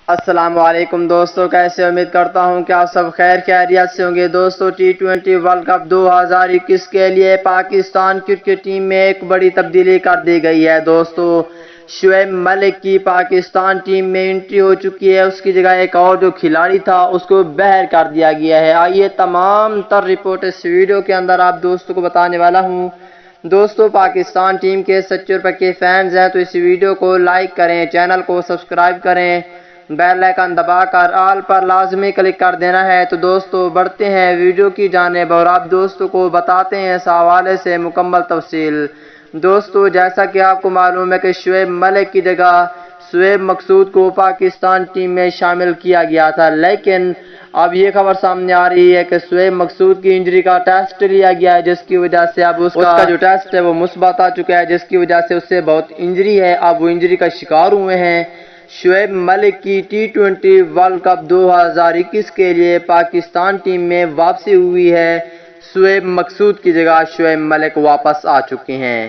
السلام علیکم دوستو، کیسے امید کرتا ہوں کہ آپ سب خیر خیریت سے ہوں گے۔ دوستو T20 ورلڈ کپ 2021 کے لیے پاکستان کرکٹ ٹیم میں ایک بڑی تبدیلی کر دی گئی ہے۔ دوستو شعیب ملک کی پاکستان ٹیم میں انٹری ہو چکی ہے، اس کی جگہ ایک اور جو کھلاڑی تھا اس کو باہر کر دیا گیا ہے۔ آئیے تمام تر رپورٹ اس ویڈیو کے اندر آپ دوستوں کو بتانے والا ہوں۔ دوستو پاکستان ٹیم کے سچے پکے فینز ہیں تو اس ویڈیو کو لائک کریں، چینل کو سبسکرائب کریں، بیل آئیکن دبا کر آل پر لازمی کلک کر دینا ہے۔ تو دوستو بڑھتے ہیں ویڈیو کی جانب اور آپ دوستوں کو بتاتے ہیں اس حوالے سے مکمل تفصیل۔ دوستو جیسا کہ آپ کو معلوم ہے کہ شعیب ملک کی جگہ شعیب مقصود کو پاکستان ٹیم میں شامل کیا گیا تھا، لیکن اب یہ خبر سامنے آ رہی ہے کہ شعیب مقصود کی انجری کا ٹیسٹ لیا گیا ہے، جس کی وجہ سے اب اس کا جو ٹیسٹ ہے وہ مثبت آ چکا ہے، جس کی وجہ سے اس سے بہت انجری ہے، اب وہ انجری کا شکار ہوئے ہیں۔ شعیب ملک کی T20 ورلڈ کپ 2021 کے لیے پاکستان ٹیم میں واپسی ہوئی ہے۔ شعیب مقصود کی جگہ شعیب ملک واپس آ چکے ہیں۔